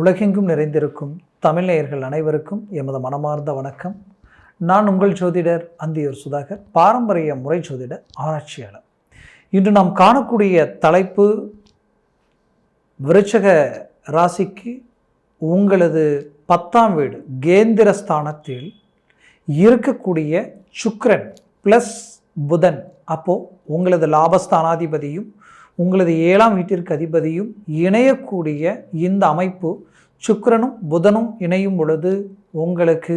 உலகெங்கும் நிறைந்திருக்கும் தமிழ் நேயர்கள் அனைவருக்கும் எமது மனமார்ந்த வணக்கம். நான் உங்கள் ஜோதிடர் அந்தியூர் சுதாகர், பாரம்பரிய முறை ஜோதிட ஆராய்ச்சியாளர். இன்று நாம் காணக்கூடிய தலைப்பு, விருச்சக ராசிக்கு உங்களது 10ஆம் வீடு கேந்திரஸ்தானத்தில் இருக்கக்கூடிய சுக்கிரன் ப்ளஸ் புதன், அப்போது உங்களது லாபஸ்தானாதிபதியும் உங்களது 7ஆம் வீட்டிற்கு அதிபதியும் இணையக்கூடிய இந்த அமைப்பு, சுக்கிரனும் புதனும் இணையும் பொழுது உங்களுக்கு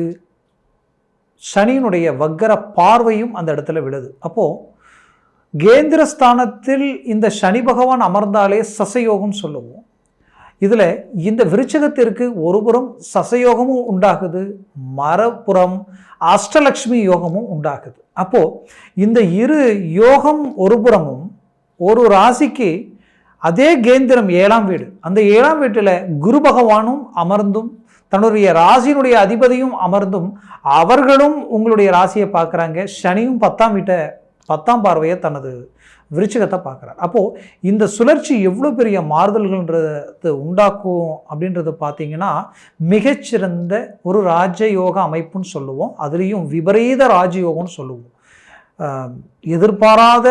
சனியினுடைய வக்கர பார்வையும் அந்த இடத்துல விழுது. அப்போது கேந்திரஸ்தானத்தில் இந்த சனி பகவான் அமர்ந்தாலே சசயோகம் சொல்லுவோம். இதில் இந்த விருச்சகத்திற்கு ஒருபுறம் சசயோகமும் உண்டாகுது, மறுபுறம் அஷ்டலக்ஷ்மி யோகமும் உண்டாகுது. அப்போது இந்த இரு யோகம் ஒருபுறமும் ஒரு ராசிக்கு அதே கேந்திரம் 7ஆம் வீடு, அந்த 7ஆம் வீட்டில் குரு பகவானும் அமர்ந்தும் தன்னுடைய ராசியினுடைய அதிபதியும் அமர்ந்தும் அவர்களும் உங்களுடைய ராசியை பார்க்குறாங்க. சனியும் 10ஆம் வீட்டை 10ஆம் பார்வையை தனது விருச்சிகத்தை பார்க்குறார். அப்போது இந்த சுழற்சி எவ்வளோ பெரிய மாறுதல்கள்ன்றது உண்டாக்கும் அப்படின்றது பார்த்தீங்கன்னா, மிகச்சிறந்த ஒரு ராஜயோக அமைப்புன்னு சொல்லுவோம். அதுலேயும் விபரீத ராஜயோகம்னு சொல்லுவோம். எதிர்பாராத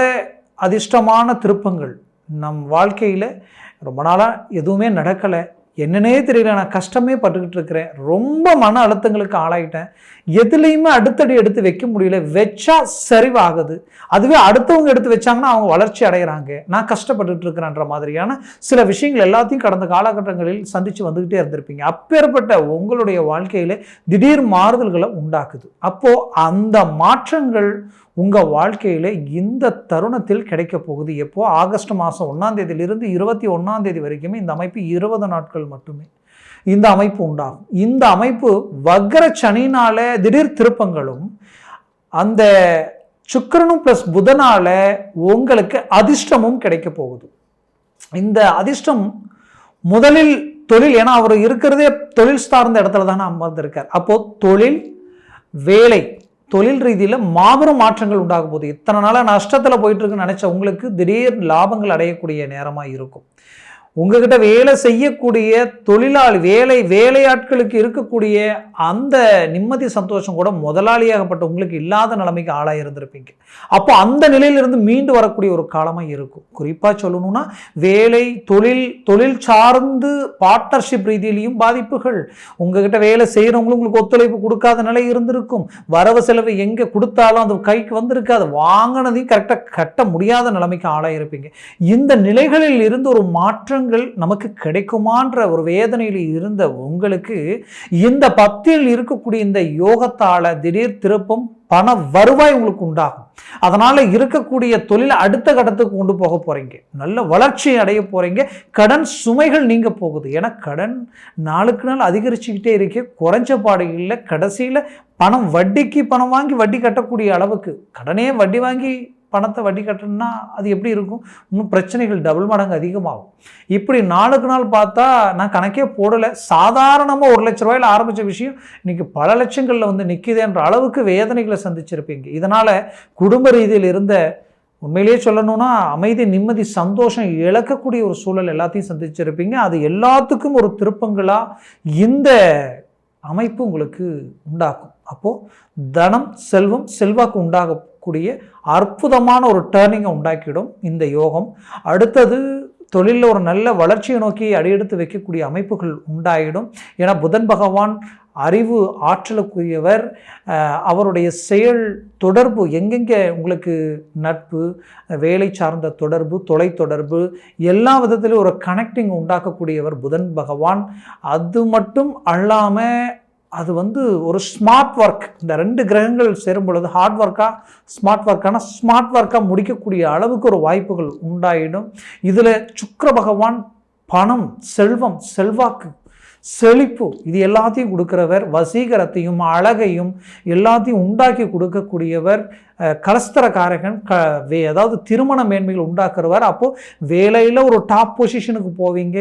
அதிர்ஷ்டமான திருப்பங்கள். நம் வாழ்க்கையில் ரொம்ப நாளாக எதுவுமே நடக்கலை, என்னன்னே தெரியல, நான் கஷ்டமே பட்டுக்கிட்டு இருக்கிறேன், ரொம்ப மன அழுத்தங்களுக்கு ஆளாயிட்டேன், எதுலேயுமே அடுத்தடி எடுத்து வைக்க முடியல, வச்சா சரிவாகுது, அதுவே அடுத்தவங்க எடுத்து வச்சாங்கன்னா அவங்க வளர்ச்சி அடைகிறாங்க, நான் கஷ்டப்பட்டுட்டு இருக்கிறேன்ற மாதிரியான சில விஷயங்கள் எல்லாத்தையும் கடந்த காலகட்டங்களில் சந்தித்து வந்துக்கிட்டே இருந்திருப்பீங்க. அப்பேற்பட்ட உங்களுடைய வாழ்க்கையில் திடீர் மாறுதல்களை உண்டாக்குது. அப்போது அந்த மாற்றங்கள் உங்கள் வாழ்க்கையில் இந்த தருணத்தில் கிடைக்க போகுது. எப்போ? ஆகஸ்ட் மாதம் 1ஆம் தேதியிலிருந்து 21ஆம் தேதி வரைக்குமே இந்த அமைப்பு 20 நாட்கள் மட்டுமே இந்த அமைப்பு உண்டாகும். இந்த அமைப்பு வக்ர சனினால திடீர் திருப்பங்களும், அந்த சுக்கிரனும் ப்ளஸ் புதனால உங்களுக்கு அதிர்ஷ்டமும் கிடைக்க போகுது. இந்த அதிர்ஷ்டம் முதலில் தொழில், ஏன்னா அவர் இருக்கிறதே தொழில் சார்ந்த இடத்துல தானே அமர்ந்திருக்கார். அப்போ தொழில், வேலை, தொழில் ரீதியில் மாபெரும் மாற்றங்கள் உண்டாகும் போது, இத்தனை நாளாக நஷ்டத்தில் போயிட்டு இருக்குன்னு நினச்ச உங்களுக்கு திடீர் லாபங்கள் அடையக்கூடிய நேரமாக இருக்கும். உங்ககிட்ட வேலை செய்யக்கூடிய தொழிலாளி, வேலையாட்களுக்கு இருக்கக்கூடிய அந்த நிம்மதி சந்தோஷம் கூட முதலாளியாகப்பட்ட உங்களுக்கு இல்லாத நிலைமைக்கு ஆளாக இருந்திருப்பீங்க. அப்போ அந்த நிலையிலிருந்து மீண்டு வரக்கூடிய ஒரு காலமாக இருக்கும். குறிப்பாக சொல்லணும்னா வேலை, தொழில் சார்ந்து பார்ட்னர்ஷிப் ரீதியிலையும் பாதிப்புகள், உங்ககிட்ட வேலை செய்கிறவங்களும் உங்களுக்கு ஒத்துழைப்பு கொடுக்காத நிலை இருந்திருக்கும். வரவு செலவு எங்கே கொடுத்தாலும் அது கைக்கு வந்திருக்காது, வாங்கினதையும் கரெக்டாக கட்ட முடியாத நிலைமைக்கு ஆளாக இருப்பீங்க. இந்த நிலைகளில் இருந்து ஒரு மாற்றம் நமக்கு கிடைக்குமான்ற ஒரு வேதனையில் இருந்த உங்களுக்கு இந்த 10இல் இருக்கக்கூடிய இந்த யோகத்தால திடீர் திருப்பம், பண வருவாய் உங்களுக்கு உண்டாகும். அதனால இருக்கக்கூடிய தொழிலை அடுத்த கட்டத்துக்கு கொண்டு போக போறீங்க, நல்ல வளர்ச்சி அடைய போறீங்க. கடன் சுமைகள் நீங்க போகுது. ஏன்னா கடன் நாளுக்கு நாள் அதிகரிச்சுக்கிட்டே இருக்கு, குறைஞ்ச பாடு இல்லை. கடைசியில் பணம், வட்டிக்கு பணம் வாங்கி வட்டி கட்டக்கூடிய அளவுக்கு, கடனே வட்டி வாங்கி பணத்தை வட்டி கட்டணும்னா அது எப்படி இருக்கும்? இன்னும் பிரச்சனைகள் டபுள் மடங்கு அதிகமாகும். இப்படி நாளுக்கு நாள் பார்த்தா, நான் கணக்கே போடலை, சாதாரணமாக 1 லட்ச ரூபாயில் ஆரம்பித்த விஷயம் இன்னைக்கு பல லட்சங்களில் வந்து நிற்கிதுன்ற அளவுக்கு வேதனைகளை சந்திச்சிருப்பீங்க. இதனால் குடும்ப ரீதியில் இருந்த, உண்மையிலேயே சொல்லணும்னா அமைதி, நிம்மதி, சந்தோஷம் இழக்கக்கூடிய ஒரு சூழல் எல்லாத்தையும் சந்திச்சிருப்பீங்க. அது எல்லாத்துக்கும் ஒரு திருப்பங்களாக இந்த அமைப்பு உங்களுக்கு உண்டாக்கும். அப்போது தனம், செல்வம், செல்வாக்கு உண்டாகக்கூடிய அற்புதமான ஒரு டேர்னிங்கை உண்டாக்கிடும் இந்த யோகம். அடுத்தது தொழிலில் ஒரு நல்ல வளர்ச்சியை நோக்கி அடியெடுத்து வைக்கக்கூடிய அமைப்புகள் உண்டாயிடும். ஏன்னா புதன் பகவான் அறிவு ஆற்றலுக்குரியவர். அவருடைய செயல் தொடர்பு, எங்கெங்கே உங்களுக்கு நட்பு, வேலை சார்ந்த தொடர்பு, தொலை தொடர்பு, எல்லா விதத்திலும் ஒரு கனெக்டிங் உண்டாக்கக்கூடியவர் புதன் பகவான். அது மட்டும் அல்லாமல் அது வந்து ஒரு ஸ்மார்ட் ஒர்க், இந்த 2 கிரகங்கள் சேரும் பொழுது ஹார்ட் ஒர்க்காக ஸ்மார்ட் ஒர்க்காக முடிக்கக்கூடிய அளவுக்கு ஒரு வாய்ப்புகள் உண்டாயிடும். இதில் சுக்கிர பகவான் பணம், செல்வம், செல்வாக்கு, செழிப்பு, இது எல்லாத்தையும் கொடுக்கிறவர். வசீகரத்தையும் அழகையும் எல்லாத்தையும் உண்டாக்கி கொடுக்கக்கூடியவர். கலஸ்தரக்காரகன், அதாவது திருமண மேன்மைகள் உண்டாக்குறவர். அப்போது வேலையில் ஒரு டாப் பொசிஷனுக்கு போவீங்க,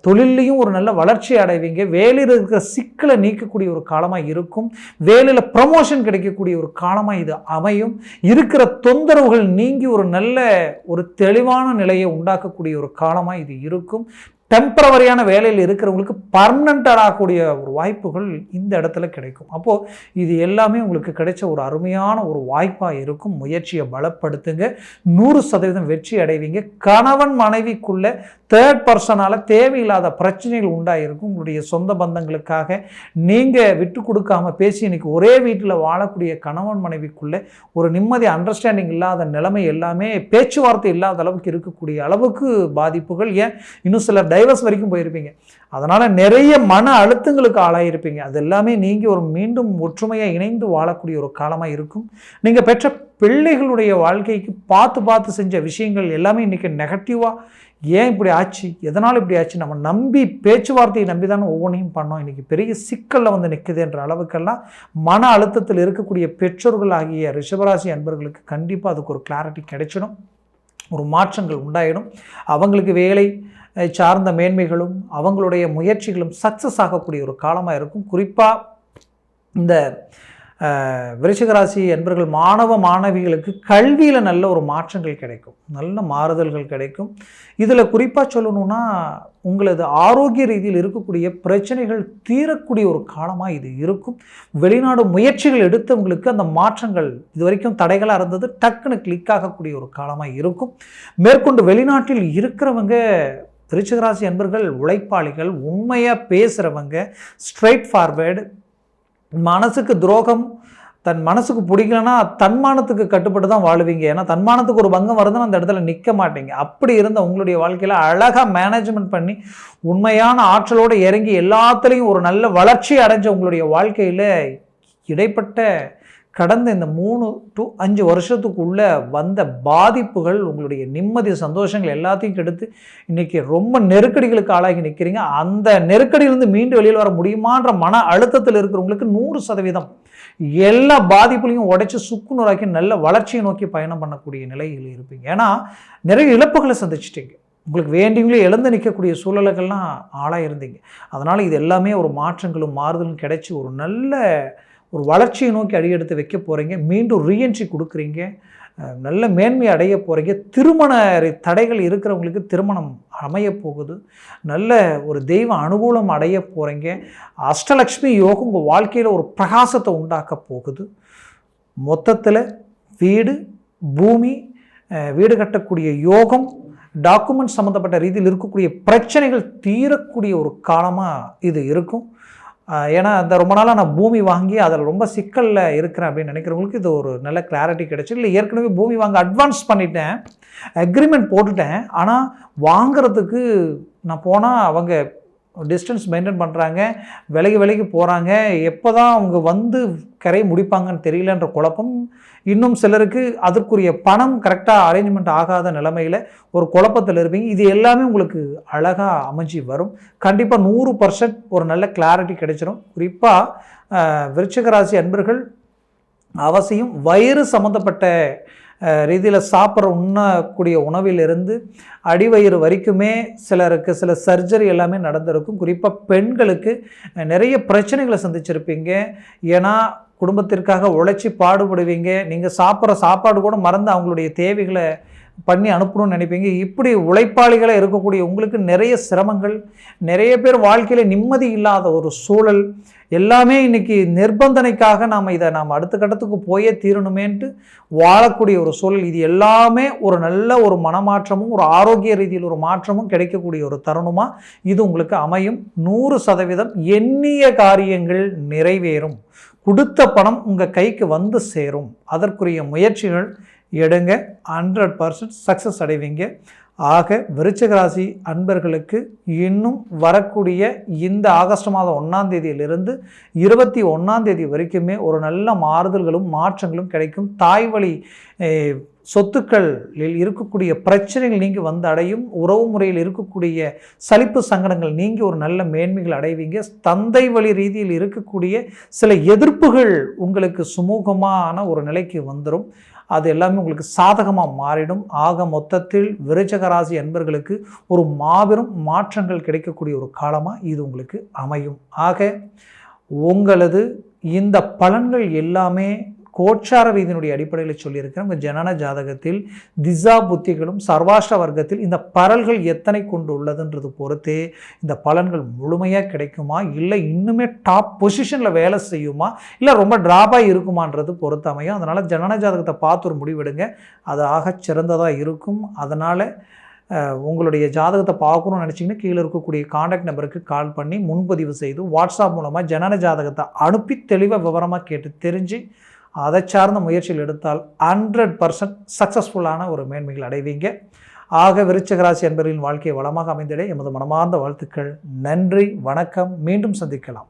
தொழிலையும் ஒரு நல்ல வளர்ச்சி அடைவீங்க. வேலையில் இருக்கிற சிக்கலை நீக்கக்கூடிய ஒரு காலமாக இருக்கும். வேலையில் ப்ரமோஷன் கிடைக்கக்கூடிய ஒரு காலமாக இது அமையும். இருக்கிற தொந்தரவுகள் நீங்கி ஒரு நல்ல ஒரு தெளிவான நிலையை உண்டாக்கக்கூடிய ஒரு காலமாக இது இருக்கும். டெம்பரவரியான வேலையில் இருக்கிறவங்களுக்கு பர்மனெண்ட் ஆகக்கூடிய ஒரு வாய்ப்புகள் இந்த இடத்துல கிடைக்கும். அப்போது இது எல்லாமே உங்களுக்கு கிடைச்ச ஒரு அருமையான ஒரு வாய்ப்பாக இருக்கும். முயற்சியை பலப்படுத்துங்க, 100% வெற்றி அடைவீங்க. கணவன் மனைவிக்குள்ள தேர்ட் பர்சனால் தேவையில்லாத பிரச்சனைகள் உண்டாயிருக்கும். உங்களுடைய சொந்த பந்தங்களுக்காக நீங்கள் விட்டு கொடுக்காம பேசி இன்னைக்கு ஒரே வீட்டில் வாழக்கூடிய கணவன் மனைவிக்குள்ள ஒரு நிம்மதி அண்டர்ஸ்டாண்டிங் இல்லாத நிலைமை எல்லாமே பேச்சுவார்த்தை இல்லாத அளவுக்கு இருக்கக்கூடிய அளவுக்கு பாதிப்புகள், ஏன் இன்னும் சிலர் டைவர்ஸ் வரைக்கும் போயிருப்பீங்க. அதனால் நிறைய மன அழுத்தங்களுக்கு ஆளாயிருப்பீங்க. அது எல்லாமே நீங்கள் ஒரு மீண்டும் ஒற்றுமையாக இணைந்து வாழக்கூடிய ஒரு காலமாக இருக்கும். நீங்கள் பெற்ற பிள்ளைகளுடைய வாழ்க்கைக்கு பார்த்து செஞ்ச விஷயங்கள் எல்லாமே இன்றைக்கி நெகட்டிவாக, ஏன் இப்படி ஆச்சு, எதனால் இப்படி ஆச்சு, நம்ம நம்பி பேச்சுவார்த்தையை நம்பி தானே ஒவ்வொன்றையும் பண்ணோம், இன்றைக்கி பெரிய சிக்கலில் வந்து நிற்குதுன்ற அளவுக்கெல்லாம் மன அழுத்தத்தில் இருக்கக்கூடிய பெற்றோர்கள் ஆகிய ரிஷபராசி அன்பர்களுக்கு கண்டிப்பாக அதுக்கு ஒரு கிளாரிட்டி கிடைச்சிடும். ஒரு மாற்றங்கள் உண்டாயிடும். அவங்களுக்கு வேலை சார்ந்த மேன்மைகளும் அவங்களுடைய முயற்சிகளும் சக்ஸஸ் ஆகக்கூடிய ஒரு காலமாக இருக்கும். குறிப்பாக இந்த விருச்சிகராசி என்பர்கள் மாணவ மாணவிகளுக்கு கல்வியில் நல்ல ஒரு மாற்றங்கள் கிடைக்கும், நல்ல மாறுதல்கள் கிடைக்கும். இதில் குறிப்பாக சொல்லணும்னா உங்களது ஆரோக்கிய ரீதியில் இருக்கக்கூடிய பிரச்சனைகள் தீரக்கூடிய ஒரு காலமாக இது இருக்கும். வெளிநாடு முயற்சிகள் எடுத்தவங்களுக்கு அந்த மாற்றங்கள் இது வரைக்கும் தடைகளாக இருந்தது டக்குன்னு கிளிக் ஆகக்கூடிய ஒரு காலமாக இருக்கும். மேற்கொண்டு வெளிநாட்டில் இருக்கிறவங்க விருச்சிகராசி அன்பர்கள் உழைப்பாளிகள், உண்மையாக பேசுகிறவங்க, ஸ்ட்ரைட் ஃபார்வேர்டு, மனசுக்கு துரோகம், தன் மனசுக்கு பிடிக்கலன்னா தன்மானத்துக்கு கட்டுப்பட்டு தான் வாழுவீங்க. ஏன்னா தன்மானத்துக்கு ஒரு பங்கம் வருதுன்னா அந்த இடத்துல நிற்க மாட்டீங்க. அப்படி இருந்த உங்களுடைய வாழ்க்கையில் அழகாக மேனேஜ்மெண்ட் பண்ணி உண்மையான ஆற்றலோடு இறங்கி எல்லாத்துலேயும் ஒரு நல்ல வளர்ச்சி அடைஞ்ச உங்களுடைய வாழ்க்கையில் இடைப்பட்ட கடந்த இந்த 3 to 5 வருஷத்துக்குள்ளே வந்த பாதிப்புகள் உங்களுடைய நிம்மதி சந்தோஷங்கள் எல்லாத்தையும் கெடுத்து இன்றைக்கி ரொம்ப நெருக்கடிகளுக்கு ஆளாகி நிற்கிறீங்க. அந்த நெருக்கடியிலிருந்து மீண்டு வெளியில் வர முடியுமான்ற மன அழுத்தத்தில் இருக்கிறவங்களுக்கு 100% எல்லா பாதிப்புலையும் உடைச்சி சுக்குநூறாக்கி நல்ல வளர்ச்சியை நோக்கி பயணம் பண்ணக்கூடிய நிலையில் இருப்பீங்க. ஏன்னா நிறைய இழப்புகளை சந்திச்சிட்டிங்க, உங்களுக்கு வேண்டியவங்களே இழந்து நிற்கக்கூடிய சூழல்கள்லாம் ஆளாக இருந்தீங்க. அதனால் இது எல்லாமே ஒரு மாற்றங்களும் மாறுதலும் கிடைச்சி ஒரு நல்ல ஒரு வளர்ச்சியை நோக்கி அடியெடுத்து வைக்க போகிறீங்க. மீண்டும் ரீஎன்ட்ரி கொடுக்குறீங்க, நல்ல மேன்மை அடைய போகிறீங்க. திருமண தடைகள் இருக்கிறவங்களுக்கு திருமணம் அமைய போகுது, நல்ல ஒரு தெய்வ அனுகூலம் அடைய போகிறீங்க. அஷ்டலக்ஷ்மி யோகம் உங்கள் வாழ்க்கையில் ஒரு பிரகாசத்தை உண்டாக்க போகுது. மொத்தத்தில் வீடு பூமி வீடு கட்டக்கூடிய யோகம், டாக்குமெண்ட் சம்மந்தப்பட்ட ரீதியில் இருக்கக்கூடிய பிரச்சனைகள் தீரக்கூடிய ஒரு காலமாக இது இருக்கும். ஏன்னா அந்த ரொம்ப நாளாக நான் பூமி வாங்கி அதில் ரொம்ப சிக்கலில் இருக்கிறேன் அப்படின்னு நினைக்கிறவங்களுக்கு இது ஒரு நல்ல கிளாரிட்டி கிடைச்சி. இல்லை ஏற்கனவே பூமி வாங்க அட்வான்ஸ் பண்ணிட்டேன், அக்ரிமெண்ட் போட்டுட்டேன், ஆனால் வாங்கிறதுக்கு நான் போனால் அவங்க டிஸ்டன்ஸ் மெயின்டைன் பண்ணுறாங்க, விலைக்கு போகிறாங்க, எப்போ தான் அவங்க வந்து கரை முடிப்பாங்கன்னு தெரியலன்ற குழப்பம். இன்னும் சிலருக்கு அதற்குரிய பணம் கரெக்டாக அரேஞ்ச்மெண்ட் ஆகாத நிலைமையில் ஒரு குழப்பத்தில் இருப்பீங்க. இது எல்லாமே உங்களுக்கு அழகாக அமைஞ்சி வரும். கண்டிப்பாக 100% ஒரு நல்ல கிளாரிட்டி கிடைச்சிடும். குறிப்பாக விருச்சிகராசி அன்பர்கள் அவசியம் வயிறு சம்மந்தப்பட்ட ரீதியில் உண்ணக்கூடிய உணவிலிருந்து அடிவயிறு வரைக்குமே சிலருக்கு சில சர்ஜரி எல்லாமே நடந்திருக்கும். குறிப்பாக பெண்களுக்கு நிறைய பிரச்சனைகளை சந்திச்சிருப்பீங்க. ஏன்னா குடும்பத்திற்காக உழைச்சி பாடுபடுவீங்க. நீங்கள் சாப்பிட்ற சாப்பாடு கூட மறந்து அவங்களுடைய தேவைகளை பண்ணி அனுப்பணும்னு நினைப்பீங்க. இப்படி உழைப்பாளிகளாக இருக்கக்கூடிய உங்களுக்கு நிறைய சிரமங்கள், நிறைய பேர் வாழ்க்கையில் நிம்மதி இல்லாத ஒரு சூழல் எல்லாமே இன்றைக்கி நிர்பந்தனைக்காக நாம் அடுத்த கட்டத்துக்கு போயே தீரணுமேன்ட்டு வாழக்கூடிய ஒரு சூழல். இது எல்லாமே ஒரு நல்ல ஒரு மனமாற்றமும் ஒரு ஆரோக்கிய ரீதியில் ஒரு மாற்றமும் கிடைக்கக்கூடிய ஒரு தருணமாக இது உங்களுக்கு அமையும். 100% எண்ணிய காரியங்கள் நிறைவேறும். கொடுத்த பணம் உங்கள் கைக்கு வந்து சேரும். அதற்குரிய முயற்சிகள் எடுங்க, 100% சக்ஸஸ் அடைவீங்க. ஆக விருச்சிகராசி அன்பர்களுக்கு இன்னும் வரக்கூடிய இந்த ஆகஸ்ட் மாதம் 1ஆம் தேதியிலிருந்து 21ஆம் தேதி வரைக்குமே ஒரு நல்ல மாறுதல்களும் மாற்றங்களும் கிடைக்கும். தாய் வழி சொத்துக்களில் இருக்கக்கூடிய பிரச்சனைகள் நீங்கி வந்து அடையும். உறவு முறையில் இருக்கக்கூடிய சலிப்பு சங்கடங்கள் நீங்கி ஒரு நல்ல மேன்மைகள் அடைவீங்க. தந்தை வழி ரீதியில் இருக்கக்கூடிய சில எதிர்ப்புகள் உங்களுக்கு சுமூகமான ஒரு நிலைக்கு வந்துடும். அது எல்லாமே உங்களுக்கு சாதகமாக மாறிடும். ஆக மொத்தத்தில் விருச்சிகராசி அன்பர்களுக்கு ஒரு மாபெரும் மாற்றங்கள் கிடைக்கக்கூடிய ஒரு காலமாக இது உங்களுக்கு அமையும். ஆக உங்களது இந்த பலன்கள் எல்லாமே கோச்சார ரீதியினுடைய அடிப்படையில் சொல்லியிருக்கிறேன். உங்கள் ஜனன ஜாதகத்தில் திசா புத்திகளும் சர்வாஷ்ட வர்க்கத்தில் இந்த பரல்கள் எத்தனை கொண்டு உள்ளதுன்றது பொறுத்தே இந்த பலன்கள் முழுமையாக கிடைக்குமா, இல்லை இன்னுமே டாப் பொசிஷனில் வேலை செய்யுமா, இல்லை ரொம்ப ட்ராப்பாக இருக்குமான்றது பொறுத்து அமையும். அதனால் ஜனன ஜாதகத்தை பார்த்து ஒரு முடிவெடுங்க, அது ஆக சிறந்ததாக இருக்கும். அதனால் உங்களுடைய ஜாதகத்தை பார்க்கணும்னு நினச்சிங்கன்னா கீழே இருக்கக்கூடிய காண்டாக்ட் நம்பருக்கு கால் பண்ணி முன்பதிவு செய்து வாட்ஸ்அப் மூலமாக ஜனன ஜாதகத்தை அனுப்பி தெளிவாக விவரமாக கேட்டு தெரிஞ்சு அதை சார்ந்த முயற்சியில் எடுத்தால் 100% சக்ஸஸ்ஃபுல்லான ஒரு மேன்மைகள் அடைவீங்க. ஆக விருச்சிக ராசி என்பவர்களின் வாழ்க்கையை வளமாக அமைந்திட எமது மனமார்ந்த வாழ்த்துக்கள். நன்றி, வணக்கம். மீண்டும் சந்திக்கலாம்.